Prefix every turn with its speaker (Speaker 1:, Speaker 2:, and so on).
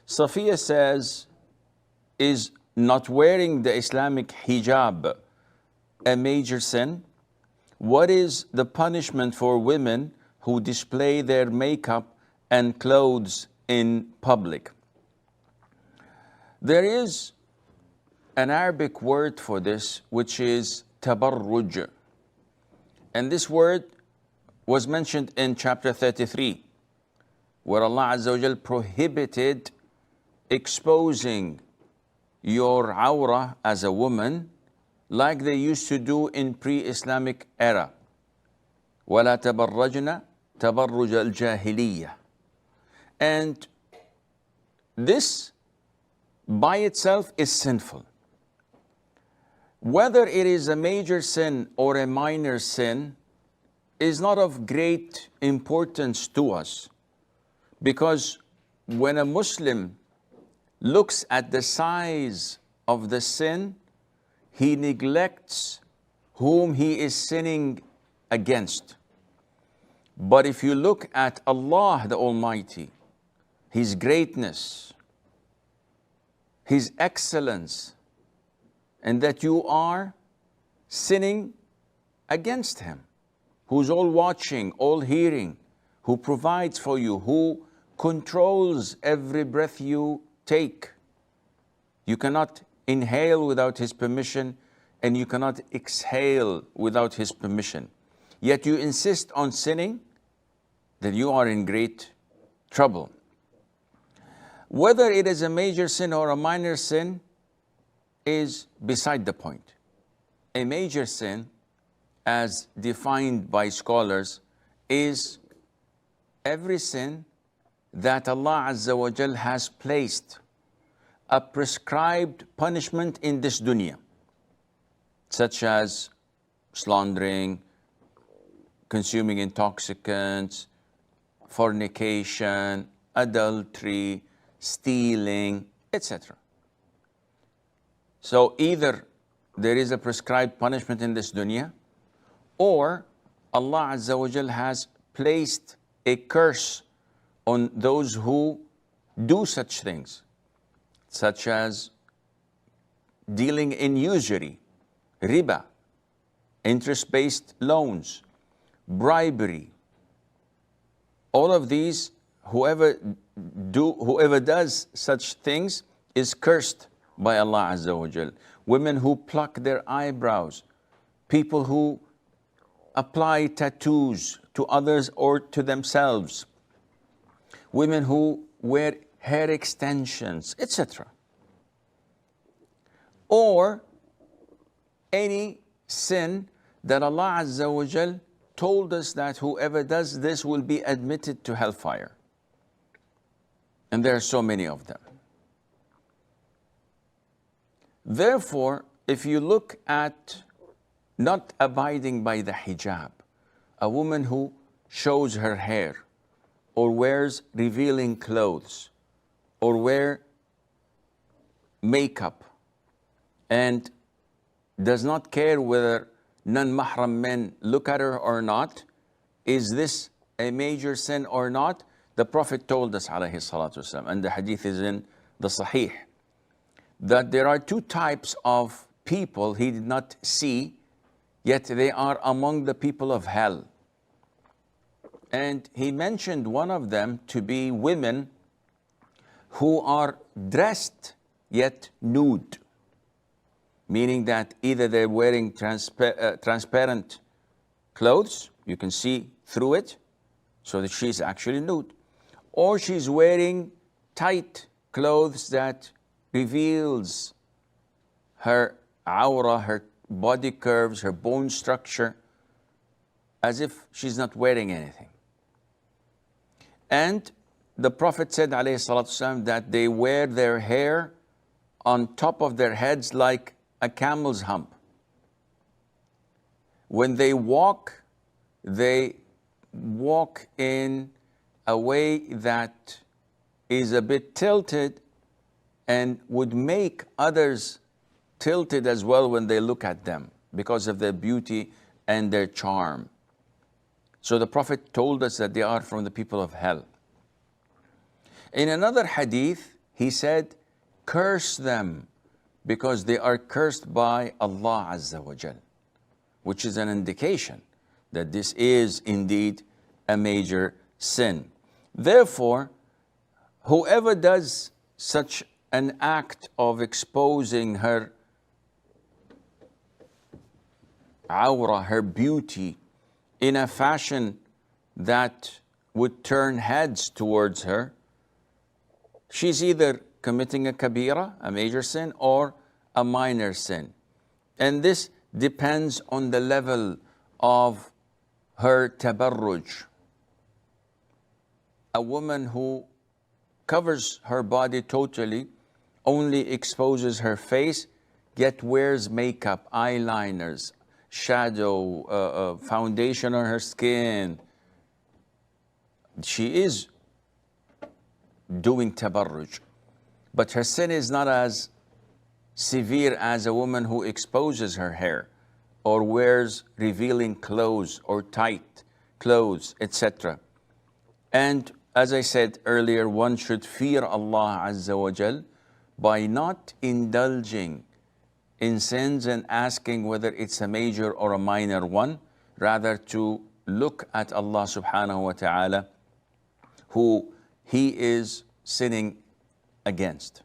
Speaker 1: Safiya says, is not wearing the Islamic hijab a major sin? What is the punishment for women who display their makeup and clothes in public? There is an Arabic word for this, which is Tabarruj. And this word was mentioned in chapter 33, where Allah Azza wa Jal prohibited exposing your awrah as a woman like they used to do in pre-Islamic era. وَلَا تَبَرَّجْنَا تَبَرُّجَ al-Jahiliyyah. And this by itself is sinful. Whether it is a major sin or a minor sin is not of great importance to us, because when a Muslim looks at the size of the sin, he neglects whom he is sinning against. But if you look at Allah the Almighty, His greatness, His excellence, and that you are sinning against Him, who's all watching, all hearing, who provides for you, who controls every breath you take. You cannot inhale without His permission, and you cannot exhale without His permission. Yet you insist on sinning, then you are in great trouble. Whether it is a major sin or a minor sin is beside the point. A major sin, as defined by scholars, is every sin that Allah Azza wa Jal has placed a prescribed punishment in this dunya, such as slandering, consuming intoxicants, fornication, adultery, stealing, etc. So either there is a prescribed punishment in this dunya, or Allah Azza wa Jal has placed a curse on those who do such things, such as dealing in usury, riba, interest-based loans, bribery. All of these, whoever does such things is cursed by Allah Azza wa Jal. Women who pluck their eyebrows, people who apply tattoos to others or to themselves, women who wear hair extensions, etc. Or any sin that Allah Azza wa Jal told us that whoever does this will be admitted to hellfire. And there are so many of them. Therefore, if you look at not abiding by the hijab, a woman who shows her hair, or wears revealing clothes, or wear makeup, and does not care whether non-mahram men look at her or not, is this a major sin or not? The Prophet told us, alayhi salatu wasalam, and the hadith is in the Sahih, that there are two types of people He did not see, yet they are among the people of hell. And He mentioned one of them to be women who are dressed yet nude, meaning that either they're wearing transparent clothes, you can see through it, so that she's actually nude, or she's wearing tight clothes that reveals her aura, her body curves, her bone structure, as if she's not wearing anything. And the Prophet said, alayhi salatu wasalam, that they wear their hair on top of their heads like a camel's hump. When they walk in a way that is a bit tilted and would make others tilted as well when they look at them because of their beauty and their charm. So the Prophet told us that they are from the people of hell. In another hadith, He said, curse them because they are cursed by Allah Azza wa Jal, which is an indication that this is indeed a major sin. Therefore, whoever does such an act of exposing her awra, her beauty, in a fashion that would turn heads towards her, she's either committing a kabira, a major sin, or a minor sin. And this depends on the level of her tabarruj. A woman who covers her body totally, only exposes her face, yet wears makeup, eyeliners, shadow, foundation on her skin. She is doing tabarruj, but her sin is not as severe as a woman who exposes her hair or wears revealing clothes or tight clothes, etc. And as I said earlier, one should fear Allah Azza wa Jal by not indulging in sins and asking whether it's a major or a minor one, rather to look at Allah subhanahu wa ta'ala, who He is sinning against.